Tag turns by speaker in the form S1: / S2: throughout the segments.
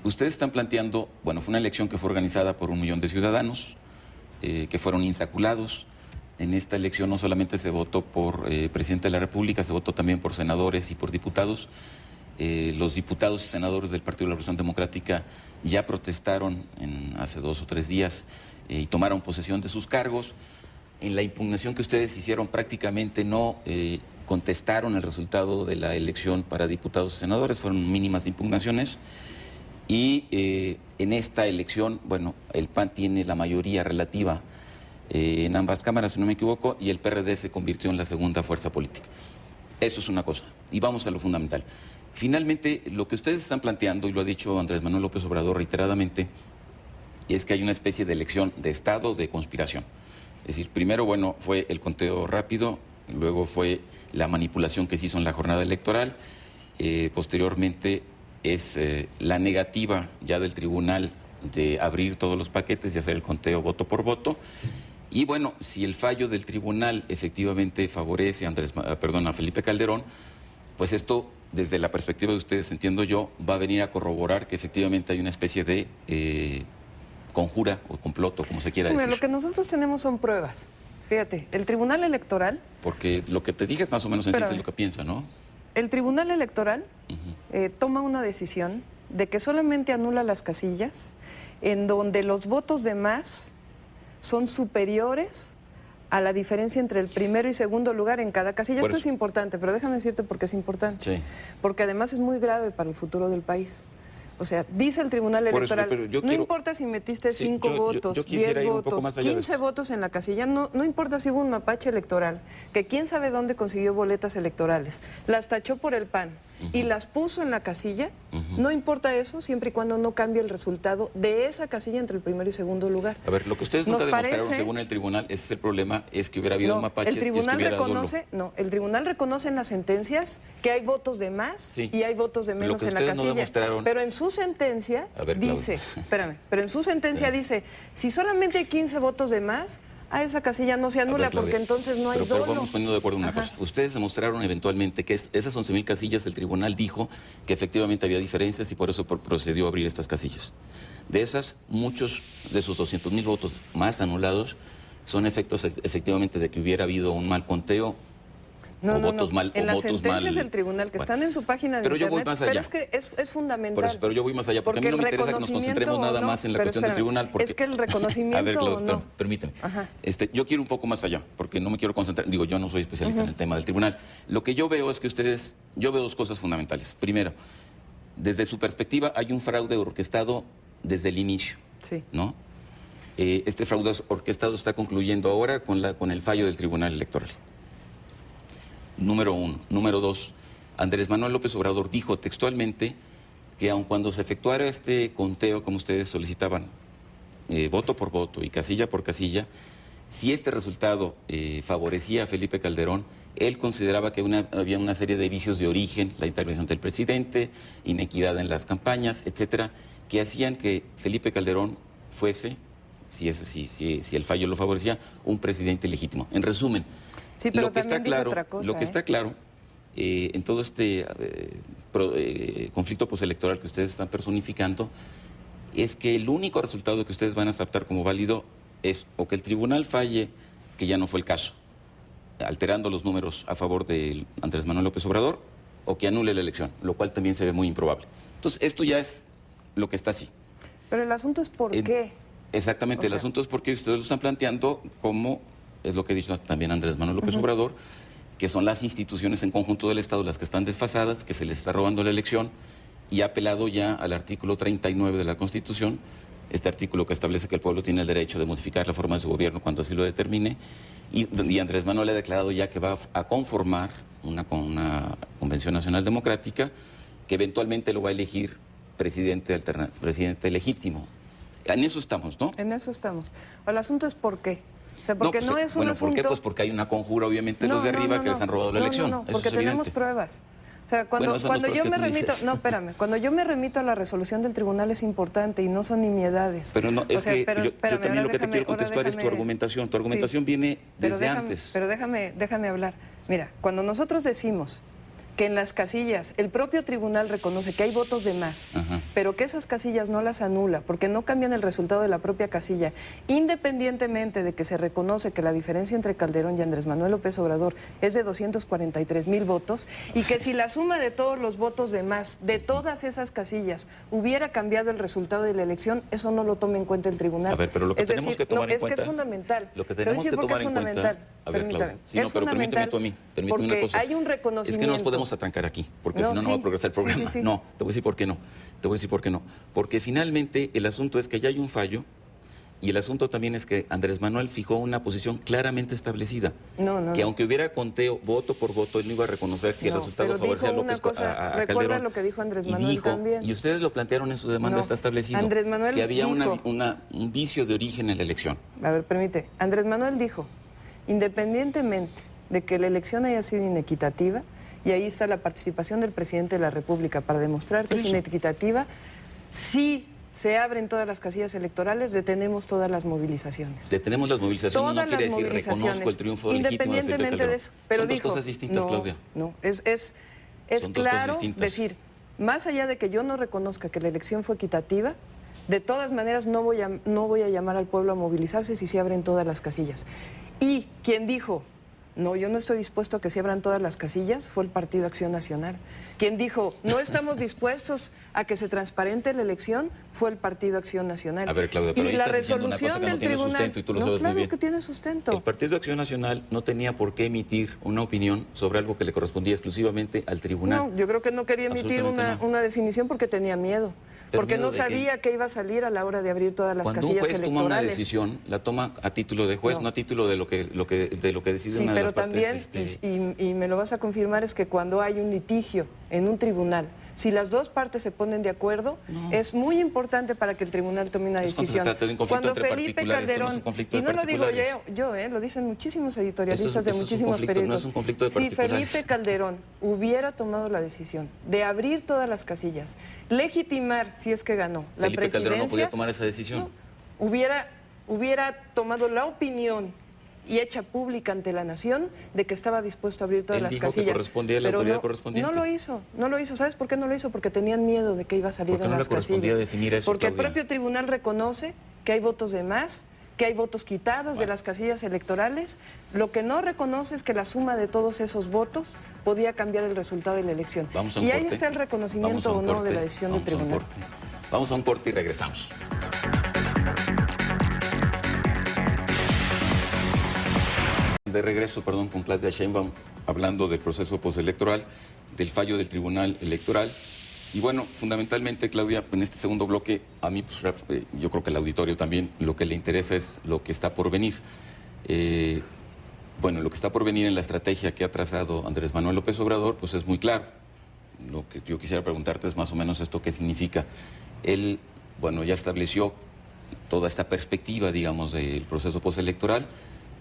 S1: Ustedes están planteando, bueno, fue una elección que fue organizada por 1 millón de ciudadanos, que fueron insaculados. En esta elección no solamente se votó por presidente de la República, se votó también por senadores y por diputados. Los diputados y senadores del Partido de la Revolución Democrática ya protestaron hace 2 o 3 días y tomaron posesión de sus cargos. En la impugnación que ustedes hicieron prácticamente no contestaron el resultado de la elección para diputados y senadores, fueron mínimas impugnaciones. Y en esta elección, bueno, el PAN tiene la mayoría relativa en ambas cámaras, si no me equivoco, y el PRD se convirtió en la segunda fuerza política. Eso es una cosa. Y vamos a lo fundamental. Finalmente, lo que ustedes están planteando, y lo ha dicho Andrés Manuel López Obrador reiteradamente, es que hay una especie de elección de Estado de conspiración. Es decir, primero, bueno, fue el conteo rápido, luego fue la manipulación que se hizo en la jornada electoral, posteriormente es la negativa ya del tribunal de abrir todos los paquetes y hacer el conteo voto por voto. Y bueno, si el fallo del tribunal efectivamente favorece a Felipe Calderón, pues esto, desde la perspectiva de ustedes, entiendo yo, va a venir a corroborar que efectivamente hay una especie de conjura o complot, o como se quiera decir.
S2: Lo que nosotros tenemos son pruebas. Fíjate, el Tribunal Electoral...
S1: Porque lo que te dije es más o menos en síntesis lo que piensa, ¿no?
S2: El Tribunal Electoral toma una decisión de que solamente anula las casillas en donde los votos de más son superiores a la diferencia entre el primero y segundo lugar en cada casilla. Esto es importante, pero déjame decirte por qué es importante.
S1: Sí.
S2: Porque además es muy grave para el futuro del país. O sea, dice el Tribunal Electoral, no importa si metiste 5 votos, 10 votos, 15 votos en la casilla, no importa si hubo un mapache electoral, que quién sabe dónde consiguió boletas electorales, las tachó por el PAN y las puso en la casilla, no importa eso siempre y cuando no cambie el resultado de esa casilla entre el primero y segundo lugar.
S1: A ver, lo que ustedes nunca demostraron según el tribunal, ese es el problema, es que hubiera habido mapaches
S2: el tribunal
S1: y
S2: reconoce, el tribunal reconoce en las sentencias que hay votos de más y hay votos de menos en la casilla, pero en su sentencia dice, pero en su sentencia dice, si solamente hay 15 votos de más, a esa casilla no se anula porque entonces no hay dolo.
S1: Pero vamos poniendo de acuerdo en una cosa. Ustedes demostraron eventualmente que esas 11,000 casillas, el tribunal dijo que efectivamente había diferencias y por eso procedió a abrir estas casillas. De esas, muchos de esos 200,000 votos más anulados son efectos efectivamente de que hubiera habido un mal conteo. Votos mal,
S2: en las sentencias del tribunal que están en su página de
S1: pero
S2: internet,
S1: yo voy más allá.
S2: Pero es que es fundamental.
S1: Pero yo voy más allá, porque a mí no me interesa que nos concentremos nada más en la cuestión del tribunal. Porque...
S2: Es que el reconocimiento...
S1: A ver, Claudio, permíteme. Yo quiero un poco más allá, porque no me quiero concentrar. Digo, yo no soy especialista en el tema del tribunal. Lo que yo veo es que yo veo 2 cosas fundamentales. Primero, desde su perspectiva hay un fraude orquestado desde el inicio, ¿no? Este fraude orquestado está concluyendo ahora con el fallo del Tribunal Electoral. Número 1. Número 2, Andrés Manuel López Obrador dijo textualmente que aun cuando se efectuara este conteo, como ustedes solicitaban, voto por voto y casilla por casilla, si este resultado favorecía a Felipe Calderón, él consideraba que había una serie de vicios de origen, la intervención del presidente, inequidad en las campañas, etcétera, que hacían que Felipe Calderón fuese, si el fallo lo favorecía, un presidente legítimo. En resumen,
S2: sí, pero lo que está claro,
S1: en todo este conflicto postelectoral que ustedes están personificando es que el único resultado que ustedes van a aceptar como válido es o que el tribunal falle, que ya no fue el caso, alterando los números a favor de Andrés Manuel López Obrador, o que anule la elección, lo cual también se ve muy improbable. Entonces, esto ya es lo que está así.
S2: Pero el asunto es por qué.
S1: Exactamente, el asunto es porque ustedes lo están planteando como... Es lo que ha dicho también Andrés Manuel López Obrador, que son las instituciones en conjunto del Estado las que están desfasadas, que se les está robando la elección, y ha apelado ya al artículo 39 de la Constitución, este artículo que establece que el pueblo tiene el derecho de modificar la forma de su gobierno cuando así lo determine, y Andrés Manuel ha declarado ya que va a conformar una Convención Nacional Democrática que eventualmente lo va a elegir presidente legítimo. En eso estamos, ¿no?
S2: En eso estamos. El asunto es por qué. Porque no es un
S1: bueno,
S2: asunto...
S1: ¿por qué? Pues porque hay una conjura, obviamente, los de arriba que les han robado la elección.
S2: No, porque tenemos pruebas. O sea, cuando yo me remito... No, espérame. Cuando yo me remito a la resolución del tribunal es importante y no son nimiedades.
S1: Pero no, es que yo también lo que te quiero contestar es tu argumentación. Tu argumentación viene desde antes.
S2: Pero déjame hablar. Mira, cuando nosotros decimos que en las casillas el propio tribunal reconoce que hay votos de más, pero que esas casillas no las anula porque no cambian el resultado de la propia casilla, independientemente de que se reconoce que la diferencia entre Calderón y Andrés Manuel López Obrador es de 243,000 votos, y que si la suma de todos los votos de más de todas esas casillas hubiera cambiado el resultado de la elección, eso no lo toma en cuenta el tribunal.
S1: A ver, pero lo que tenemos que tomar en cuenta...
S2: Es que es fundamental.
S1: Lo que tenemos que tomar en cuenta... A ver, Claudia, pero permíteme tú a mí, permíteme una cosa.
S2: Hay un reconocimiento.
S1: Es que no nos podemos atrancar aquí, porque si no, no va a progresar el programa. No, te voy a decir por qué no. Te voy a decir por qué no. Porque finalmente el asunto es que ya hay un fallo, y el asunto también es que Andrés Manuel fijó una posición claramente establecida. Que aunque hubiera conteo voto por voto, él no iba a reconocer si el resultado favorecía a López a Calderón.
S2: Lo que dijo Andrés Manuel también.
S1: Y ustedes lo plantearon en su demanda, está establecido.
S2: Andrés Manuel
S1: que había
S2: dijo,
S1: un vicio de origen en la elección.
S2: A ver, permite. Andrés Manuel dijo, independientemente de que la elección haya sido inequitativa, y ahí está la participación del presidente de la República para demostrar que es inequitativa, si se abren todas las casillas electorales, detenemos todas las movilizaciones.
S1: Detenemos las movilizaciones, no quiere decir reconozco el triunfo legítimo de Felipe Calderón.
S2: De eso, pero
S1: son dos cosas distintas, Claudia.
S2: No, es claro decir, más allá de que yo no reconozca que la elección fue equitativa, de todas maneras no voy a llamar al pueblo a movilizarse si se abren todas las casillas. Y quien dijo, no, yo no estoy dispuesto a que se abran todas las casillas, fue el Partido Acción Nacional. Quien dijo, no estamos dispuestos a que se transparente la elección, fue el Partido Acción Nacional.
S1: A ver, Claudia, pero
S2: y
S1: ahí
S2: la
S1: estás diciendo una cosa que no tiene sustento y tú lo sabes muy bien.
S2: Claro que tiene sustento.
S1: El Partido Acción Nacional no tenía por qué emitir una opinión sobre algo que le correspondía exclusivamente al tribunal.
S2: No, yo creo que no quería emitir una definición porque tenía miedo. Porque no sabía que iba a salir a la hora de abrir todas las casillas electorales.
S1: Cuando un juez toma una decisión, la toma a título de juez, no a título de lo que decide una de las partes.
S2: Sí, pero también, y me lo vas a confirmar, es que cuando hay un litigio en un tribunal, si las dos partes se ponen de acuerdo, es muy importante para que el tribunal tome una decisión.
S1: Se trata de un conflicto entre
S2: Felipe Calderón, y no lo digo yo, lo dicen muchísimos editorialistas de muchísimos periódicos.
S1: No es un conflicto de particulares.
S2: Si Felipe Calderón hubiera tomado la decisión de abrir todas las casillas, legitimar, si es que ganó, la presidencia...
S1: Felipe Calderón no podía tomar esa decisión.
S2: Hubiera tomado la opinión y hecha pública ante la nación de que estaba dispuesto a abrir todas las casillas.
S1: Que correspondía a la autoridad correspondiente.
S2: No lo hizo. ¿Sabes por qué no lo hizo? Porque tenían miedo de que iba a salir en las casillas.
S1: Definir eso,
S2: porque
S1: Claudia.
S2: El propio tribunal reconoce que hay votos de más, que hay votos quitados de las casillas electorales. Lo que no reconoce es que la suma de todos esos votos podía cambiar el resultado de la elección. Y ahí está el reconocimiento o no de la decisión del tribunal.
S1: Vamos a un corte y regresamos. De regreso, con Claudia Sheinbaum, hablando del proceso postelectoral, del fallo del Tribunal Electoral. Y bueno, fundamentalmente, Claudia, en este segundo bloque, a mí, pues, yo creo que al auditorio también, lo que le interesa es lo que está por venir. Bueno, lo que está por venir en la estrategia que ha trazado Andrés Manuel López Obrador, pues es muy claro. Lo que yo quisiera preguntarte es más o menos esto qué significa. Él, bueno, ya estableció toda esta perspectiva, digamos, del proceso postelectoral,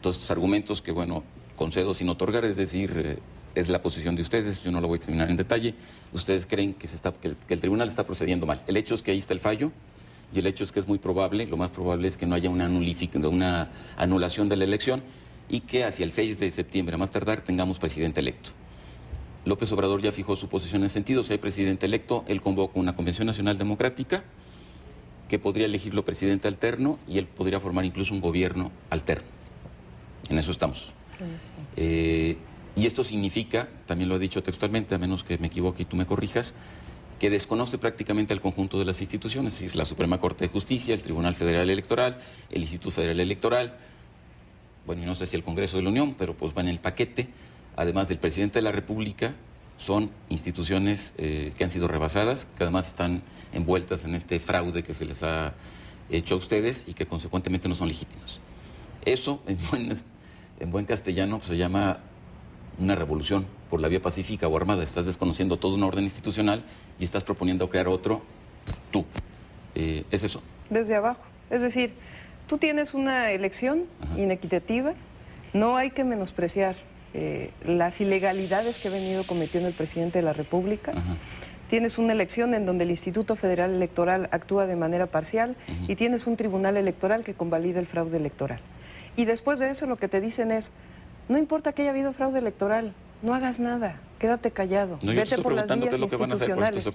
S1: todos estos argumentos que, bueno, concedo sin otorgar, es decir, es la posición de ustedes, yo no lo voy a examinar en detalle. Ustedes creen que el tribunal está procediendo mal. El hecho es que ahí está el fallo y el hecho es que es muy probable, lo más probable es que no haya una anulación de la elección y que hacia el 6 de septiembre, a más tardar, tengamos presidente electo. López Obrador ya fijó su posición en ese sentido. Si hay presidente electo, él convoca una Convención Nacional Democrática que podría elegirlo presidente alterno y él podría formar incluso un gobierno alterno. En eso estamos. Y esto significa, también lo he dicho textualmente, a menos que me equivoque y tú me corrijas, que desconoce prácticamente al conjunto de las instituciones, es decir, la Suprema Corte de Justicia, el Tribunal Federal Electoral, el Instituto Federal Electoral, bueno, y no sé si el Congreso de la Unión, pero pues va en el paquete, además del Presidente de la República, son instituciones que han sido rebasadas, que además están envueltas en este fraude que se les ha hecho a ustedes y que consecuentemente no son legítimas. Eso, en buen castellano, pues, se llama una revolución por la vía pacífica o armada. Estás desconociendo todo un orden institucional y estás proponiendo crear otro tú. ¿Es eso?
S2: Desde abajo. Es decir, tú tienes una elección inequitativa, no hay que menospreciar las ilegalidades que ha venido cometiendo el presidente de la República. Tienes una elección en donde el Instituto Federal Electoral actúa de manera parcial y tienes un tribunal electoral que convalida el fraude electoral. Y después de eso lo que te dicen es, no importa que haya habido fraude electoral, no hagas nada, quédate callado, vete por las vías institucionales.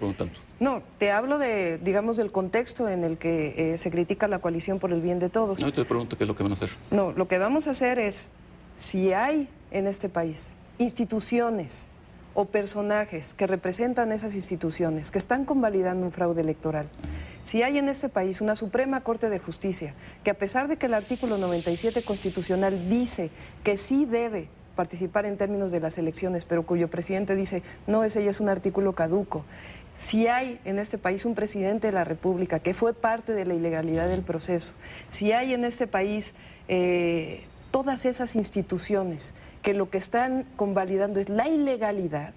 S2: No, te hablo de, digamos, del contexto en el que se critica la coalición por el bien de todos.
S1: No, te pregunto qué es lo que van a hacer.
S2: No, lo que vamos a hacer es, si hay en este país instituciones o personajes que representan esas instituciones, que están convalidando un fraude electoral, si hay en este país una Suprema Corte de Justicia, que a pesar de que el artículo 97 constitucional dice que sí debe participar en términos de las elecciones, pero cuyo presidente dice, no, ese ya es un artículo caduco. Si hay en este país un presidente de la República que fue parte de la ilegalidad del proceso, si hay en este país todas esas instituciones que lo que están convalidando es la ilegalidad,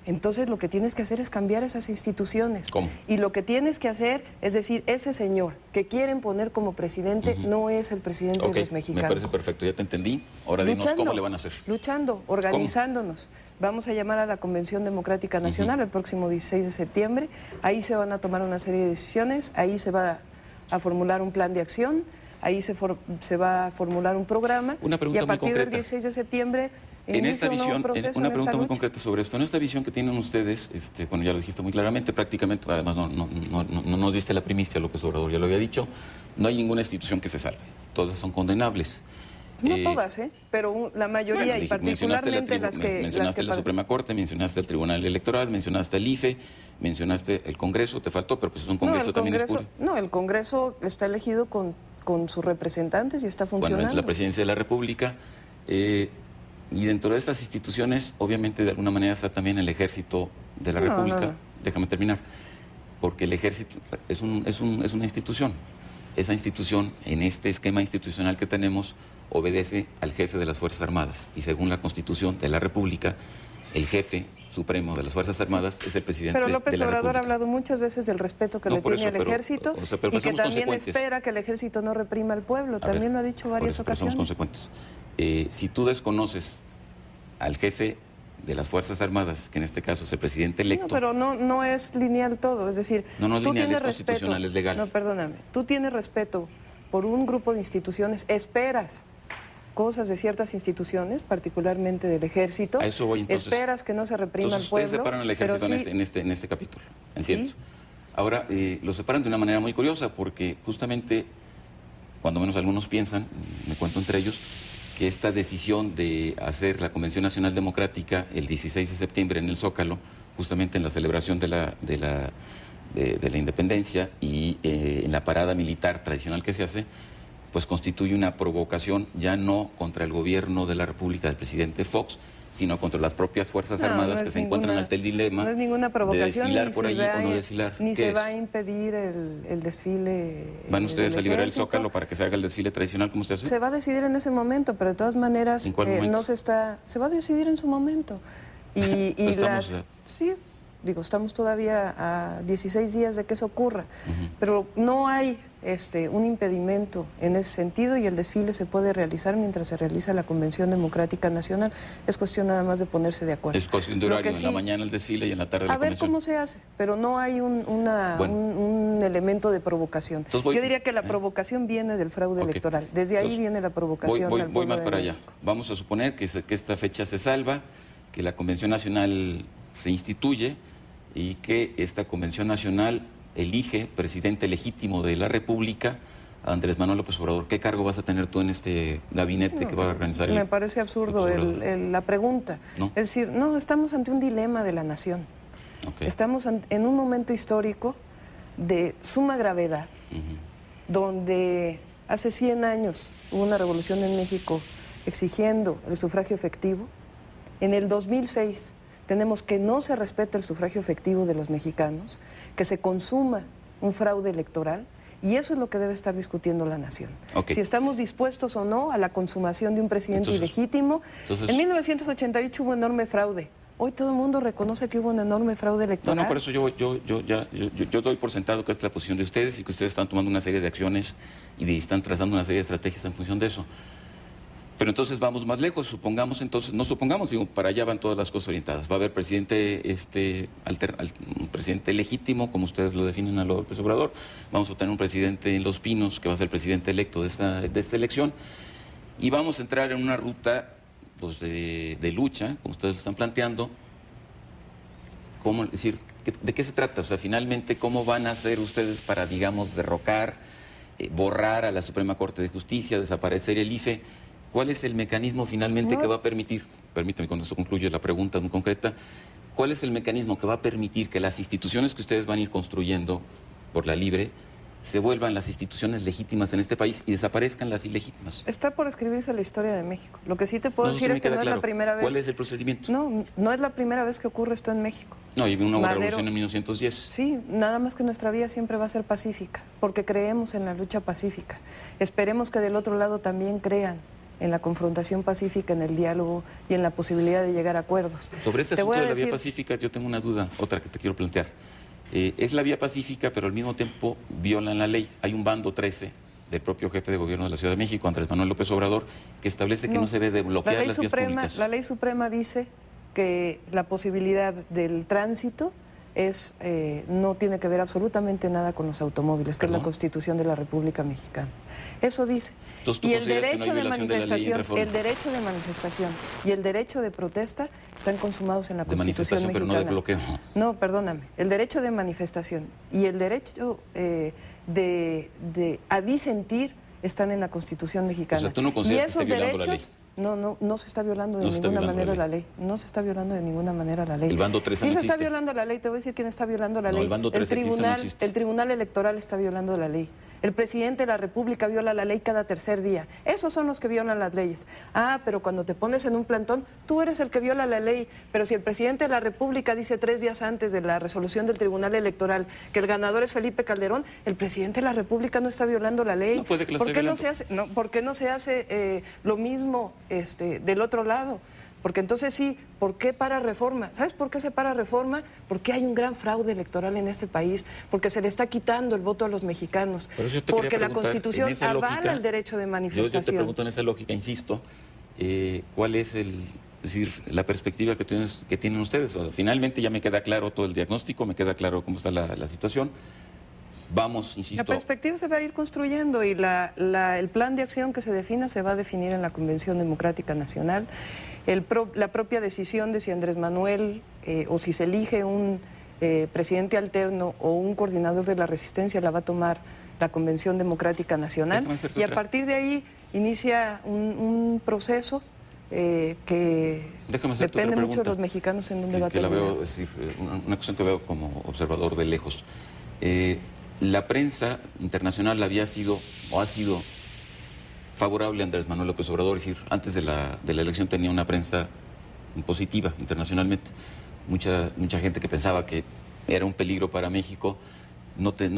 S2: entonces lo que tienes que hacer es cambiar esas instituciones.
S1: ¿Cómo?
S2: Y lo que tienes que hacer es decir, ese señor que quieren poner como presidente no es el presidente de los mexicanos.
S1: Me parece perfecto, ya te entendí. Ahora dinos cómo le van a hacer.
S2: Luchando, organizándonos. Vamos a llamar a la Convención Democrática Nacional el próximo 16 de septiembre. Ahí se van a tomar una serie de decisiones, ahí se va a formular un plan de acción, ahí se va a formular un programa.
S1: Una pregunta
S2: y a partir del 16 de septiembre...
S1: En esta visión, una pregunta muy concreta sobre esto. En esta visión que tienen ustedes, bueno, ya lo dijiste muy claramente, prácticamente, además no nos diste la primicia, López Obrador ya lo había dicho, no hay ninguna institución que se salve, todas son condenables.
S2: No todas, pero la mayoría, y particularmente las que...
S1: Mencionaste la Suprema Corte, mencionaste el Tribunal Electoral, mencionaste el IFE, mencionaste el Congreso, te faltó, pero pues es un Congreso también es puro.
S2: No, el Congreso está elegido con sus representantes y está funcionando.
S1: Bueno, la Presidencia de la República... y dentro de estas instituciones, obviamente, de alguna manera está también el Ejército de la República. Déjame terminar. Porque el Ejército es una institución. Esa institución, en este esquema institucional que tenemos, obedece al jefe de las Fuerzas Armadas. Y según la Constitución de la República, el jefe supremo de las Fuerzas Armadas es el presidente de la República.
S2: Pero López Obrador ha hablado muchas veces del respeto que le tiene al Ejército y que también espera que el Ejército no reprima al pueblo. También lo ha dicho varias ocasiones.
S1: Somos consecuentes. Si tú desconoces al jefe de las Fuerzas Armadas, que en este caso es el presidente electo...
S2: No, pero no es lineal todo, es decir...
S1: No es lineal, es constitucional, es legal.
S2: No, perdóname. Tú tienes respeto por un grupo de instituciones, esperas cosas de ciertas instituciones, particularmente del Ejército.
S1: A eso voy, entonces.
S2: Esperas que no se reprima al pueblo.
S1: Ustedes separan al Ejército en este capítulo, entiendo. ¿Sí? Ahora, lo separan de una manera muy curiosa, porque justamente, cuando menos algunos piensan, me cuento entre ellos, que esta decisión de hacer la Convención Nacional Democrática el 16 de septiembre en el Zócalo, justamente en la celebración de la independencia y en la parada militar tradicional que se hace, pues constituye una provocación ya no contra el gobierno de la República del presidente Fox, sino contra las propias Fuerzas Armadas que se encuentran ante el dilema.
S2: No es ninguna provocación,
S1: de desfilar por allí o no desfilar.
S2: Ni se va a impedir el desfile.
S1: ¿Van ustedes a liberar el Zócalo para que se haga el desfile tradicional como se hace?
S2: Se va a decidir en ese momento, pero de todas maneras no se está... Se va a decidir en su momento. Y sí, digo, estamos todavía a 16 días de que eso ocurra, pero no hay un impedimento en ese sentido y el desfile se puede realizar mientras se realiza la Convención Democrática Nacional. Es cuestión nada más de ponerse de acuerdo.
S1: Es cuestión de horario, en la mañana el desfile y en la tarde la convención.
S2: A ver cómo se hace, pero no hay un elemento de provocación. Yo diría que la provocación viene del fraude electoral. Desde ahí viene la provocación.
S1: Voy más para allá. Vamos a suponer que esta fecha se salva, que la Convención Nacional se instituye y que esta Convención Nacional elige presidente legítimo de la República a Andrés Manuel López Obrador. ¿Qué cargo vas a tener tú en este gabinete que va a organizar
S2: Me parece absurdo la pregunta.
S1: ¿No?
S2: Es decir, estamos ante un dilema de la nación. Estamos en un momento histórico de suma gravedad, donde hace 100 años hubo una revolución en México exigiendo el sufragio efectivo. En el 2006 tenemos que no se respete el sufragio efectivo de los mexicanos, que se consuma un fraude electoral, y eso es lo que debe estar discutiendo la nación. Si estamos dispuestos o no a la consumación de un presidente ilegítimo. En 1988 hubo enorme fraude. Hoy todo el mundo reconoce que hubo un enorme fraude electoral.
S1: No, por eso yo doy por sentado que esta es la posición de ustedes y que ustedes están tomando una serie de acciones y están trazando una serie de estrategias en función de eso. Pero entonces vamos más lejos, no supongamos, digo, para allá van todas las cosas orientadas. Va a haber presidente, un presidente legítimo, como ustedes lo definen a López Obrador. Vamos a tener un presidente en Los Pinos, que va a ser el presidente electo de esta elección. Y vamos a entrar en una ruta tiempos de lucha, como ustedes lo están planteando, ¿cómo, es decir, ¿de qué se trata? O sea, finalmente, ¿cómo van a hacer ustedes para, digamos, derrocar, borrar a la Suprema Corte de Justicia, desaparecer el IFE? ¿Cuál es el mecanismo finalmente que va a permitir, permítame, con esto concluyo la pregunta muy concreta, cuál es el mecanismo que va a permitir que las instituciones que ustedes van a ir construyendo por la libre se vuelvan las instituciones legítimas en este país y desaparezcan las ilegítimas?
S2: Está por escribirse la historia de México. Lo que sí te puedo decir es que no es la primera vez.
S1: ¿Cuál es el procedimiento?
S2: No es la primera vez que ocurre esto en México.
S1: No, y una revolución en 1910.
S2: Sí, nada más que nuestra vía siempre va a ser pacífica, porque creemos en la lucha pacífica. Esperemos que del otro lado también crean en la confrontación pacífica, en el diálogo y en la posibilidad de llegar a acuerdos.
S1: Sobre este asunto de la vía pacífica yo tengo una duda, otra que te quiero plantear. Es la vía pacífica, pero al mismo tiempo violan la ley. Hay un bando 13 del propio jefe de gobierno de la Ciudad de México, Andrés Manuel López Obrador, que establece que no se debe bloquear las vías públicas.
S2: La ley suprema dice que la posibilidad del tránsito no tiene que ver absolutamente nada con los automóviles, que es la Constitución de la República Mexicana. Eso dice.
S1: Entonces, y el derecho de manifestación,
S2: y el derecho de protesta están consumados en la Constitución mexicana.
S1: Pero no de bloqueo.
S2: No, perdóname. El derecho de manifestación y el derecho a disentir están en la Constitución mexicana.
S1: O sea, ¿tú no consideras que esté violando la ley?
S2: No se está violando de ninguna manera la ley. No se está violando de ninguna manera la ley.
S1: El bando 13
S2: sí se está violando la ley. Te voy a decir quién está violando la ley.
S1: El bando 13
S2: el Tribunal Electoral está violando la ley. El presidente de la República viola la ley cada tercer día. Esos son los que violan las leyes. Pero cuando te pones en un plantón, tú eres el que viola la ley. Pero si el presidente de la República dice 3 días antes de la resolución del Tribunal Electoral que el ganador es Felipe Calderón, el presidente de la República no está violando la ley.
S1: No puede que la esté violando.
S2: ¿Por qué no se hace lo mismo del otro lado? Porque entonces sí, ¿por qué para Reforma? ¿Sabes por qué se para Reforma? Porque hay un gran fraude electoral en este país, porque se le está quitando el voto a los mexicanos, porque la Constitución avala el derecho de manifestación.
S1: Yo te pregunto en esa lógica, insisto, ¿cuál es la perspectiva que tienen ustedes? Finalmente ya me queda claro todo el diagnóstico, me queda claro cómo está la situación. Vamos, insisto.
S2: La perspectiva se va a ir construyendo y el plan de acción que se defina se va a definir en la Convención Democrática Nacional. La propia decisión de si Andrés Manuel o si se elige un presidente alterno o un coordinador de la resistencia la va a tomar la Convención Democrática Nacional. Y a partir de ahí inicia un proceso que depende mucho de los mexicanos en dónde va a terminar.
S1: Una cuestión que veo como observador de lejos. La prensa internacional ha sido favorable a Andrés Manuel López Obrador, es decir, antes de la elección tenía una prensa positiva internacionalmente. Mucha gente que pensaba que era un peligro para México,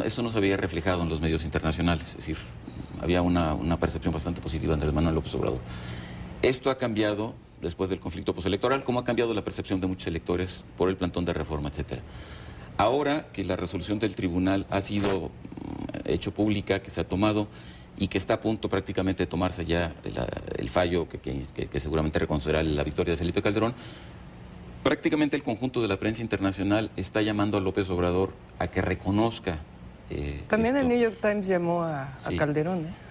S1: eso no se había reflejado en los medios internacionales, es decir, había una percepción bastante positiva de Andrés Manuel López Obrador. Esto ha cambiado después del conflicto postelectoral, como ha cambiado la percepción de muchos electores por el plantón de Reforma, etcétera. Ahora que la resolución del tribunal ha sido hecho pública, que se ha tomado y que está a punto prácticamente de tomarse ya el fallo que seguramente reconocerá la victoria de Felipe Calderón, prácticamente el conjunto de la prensa internacional está llamando a López Obrador a que reconozca
S2: También el New York Times llamó a Calderón,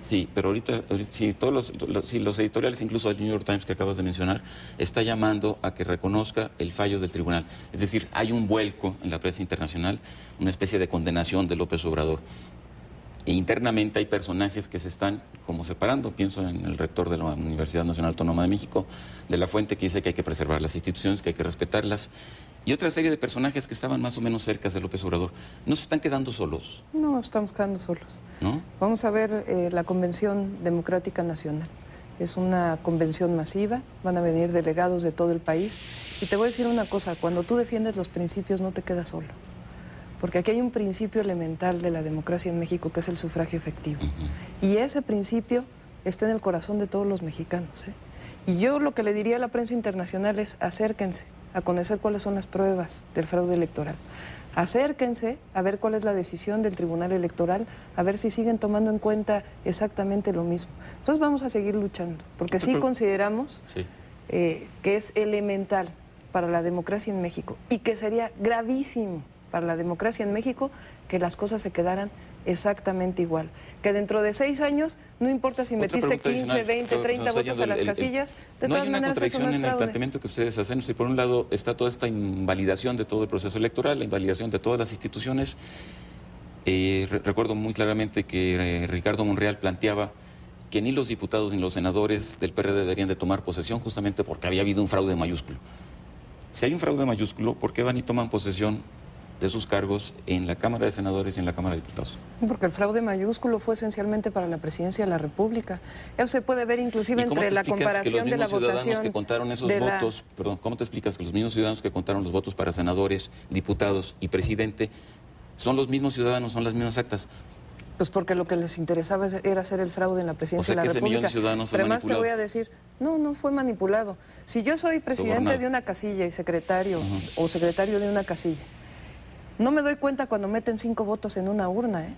S1: Sí, pero ahorita sí, los editoriales, incluso el New York Times que acabas de mencionar, está llamando a que reconozca el fallo del tribunal. Es decir, hay un vuelco en la prensa internacional, una especie de condenación de López Obrador. E internamente hay personajes que se están como separando. Pienso en el rector de la Universidad Nacional Autónoma de México, de la Fuente, que dice que hay que preservar las instituciones, que hay que respetarlas. Y otra serie de personajes que estaban más o menos cerca de López Obrador. ¿No se están quedando solos?
S2: No, estamos quedando solos.
S1: ¿No?
S2: Vamos a ver la Convención Democrática Nacional. Es una convención masiva, van a venir delegados de todo el país. Y te voy a decir una cosa, cuando tú defiendes los principios no te quedas solo. Porque aquí hay un principio elemental de la democracia en México que es el sufragio efectivo. Y ese principio está en el corazón de todos los mexicanos. Y yo lo que le diría a la prensa internacional es acérquense a conocer cuáles son las pruebas del fraude electoral. Acérquense a ver cuál es la decisión del Tribunal Electoral, a ver si siguen tomando en cuenta exactamente lo mismo. Entonces vamos a seguir luchando, porque sí consideramos que es elemental para la democracia en México y que sería gravísimo para la democracia en México que las cosas se quedaran exactamente igual. Que dentro de 6 años, no importa si metiste 15, 20, 30 votos a las casillas, de todas maneras eso no es fraude.
S1: No hay una contradicción en el planteamiento que ustedes hacen. Si por un lado está toda esta invalidación de todo el proceso electoral, la invalidación de todas las instituciones. Recuerdo muy claramente que Ricardo Monreal planteaba que ni los diputados ni los senadores del PRD deberían de tomar posesión justamente porque había habido un fraude mayúsculo. Si hay un fraude mayúsculo, ¿por qué van y toman posesión de sus cargos en la Cámara de Senadores y en la Cámara de Diputados?
S2: Porque el fraude mayúsculo fue esencialmente para la presidencia de la República. Eso se puede ver inclusive entre la comparación de la votación
S1: que contaron esos votos, perdón, ¿cómo te explicas que los mismos ciudadanos que contaron los votos para senadores, diputados y presidente son los mismos ciudadanos, son las mismas actas?
S2: Pues porque lo que les interesaba era hacer el fraude en la presidencia de la República.
S1: Ese millón de ciudadanos fue
S2: Pero además
S1: manipulado.
S2: Te voy a decir, no fue manipulado. Si yo soy presidente de una casilla y secretario o secretario de una casilla, no me doy cuenta cuando meten 5 votos en una urna, ¿eh?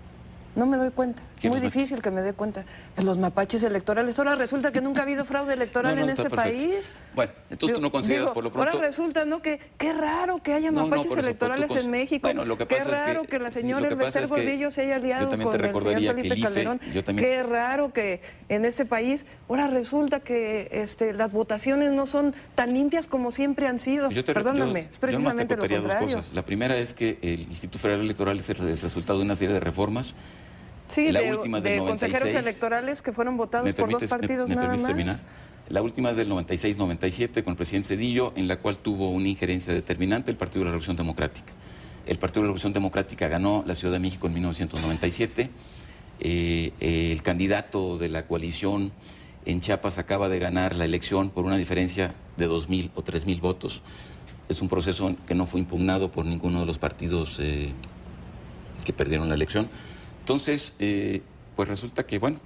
S2: No me doy cuenta. Muy difícil que me dé cuenta. Pues los mapaches electorales. Ahora resulta que nunca ha habido fraude electoral en este país.
S1: Bueno, entonces tú no consideras por lo pronto...
S2: Ahora resulta, ¿no? Que qué raro que haya mapaches electorales en México.
S1: Bueno, lo que pasa
S2: qué raro que la señora Elbester Gordillo se haya aliado con el señor Felipe Calderón. Qué raro que en este país ahora resulta que las votaciones no son tan limpias como siempre han sido. Perdóname, es precisamente lo contrario.
S1: 2 cosas. La primera es que el Instituto Federal Electoral es el resultado de una serie de reformas.
S2: Sí, de consejeros electorales que fueron votados por 2 partidos nada más.
S1: Terminar? La última es del 96-97 con el presidente Zedillo, en la cual tuvo una injerencia determinante el Partido de la Revolución Democrática. El Partido de la Revolución Democrática ganó la Ciudad de México en 1997. El candidato de la coalición en Chiapas acaba de ganar la elección por una diferencia de 2,000 o 3,000 votos. Es un proceso que no fue impugnado por ninguno de los partidos que perdieron la elección. Entonces, pues resulta que, bueno,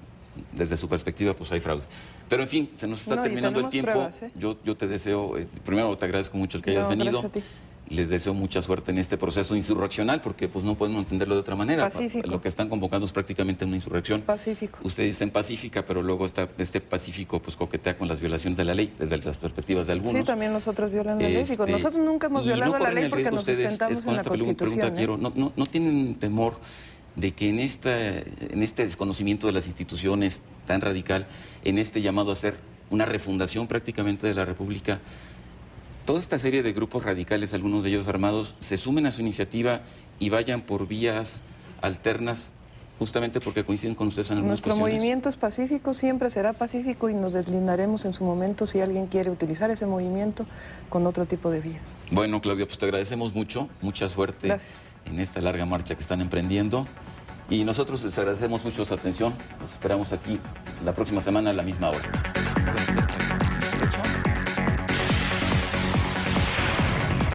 S1: desde su perspectiva, pues hay fraude. Pero, en fin, se nos está terminando el tiempo.
S2: Pruebas, ¿eh?
S1: Yo te deseo, primero te agradezco mucho el que hayas venido.
S2: A ti.
S1: Les deseo mucha suerte en este proceso insurreccional, porque pues no podemos entenderlo de otra manera.
S2: Pacífico.
S1: Lo que están convocando es prácticamente una insurrección.
S2: Pacífico.
S1: Ustedes dicen pacífica, pero luego este pacífico pues coquetea con las violaciones de la ley, desde las perspectivas de algunos.
S2: Sí, también nosotros violamos la ley. Nosotros nunca hemos violado la ley porque nos sustentamos en la Constitución.
S1: Quiero, ¿no tienen temor de que en este desconocimiento de las instituciones tan radical, en este llamado a hacer una refundación prácticamente de la República, toda esta serie de grupos radicales, algunos de ellos armados, se sumen a su iniciativa y vayan por vías alternas, justamente porque coinciden con ustedes en algunas cuestiones?
S2: Nuestro movimiento es pacífico, siempre será pacífico y nos deslindaremos en su momento si alguien quiere utilizar ese movimiento con otro tipo de vías.
S1: Bueno, Claudia, pues te agradecemos mucho, mucha suerte.
S2: Gracias.
S1: En esta larga marcha que están emprendiendo. Y nosotros les agradecemos mucho su atención. Los esperamos aquí la próxima semana a la misma hora.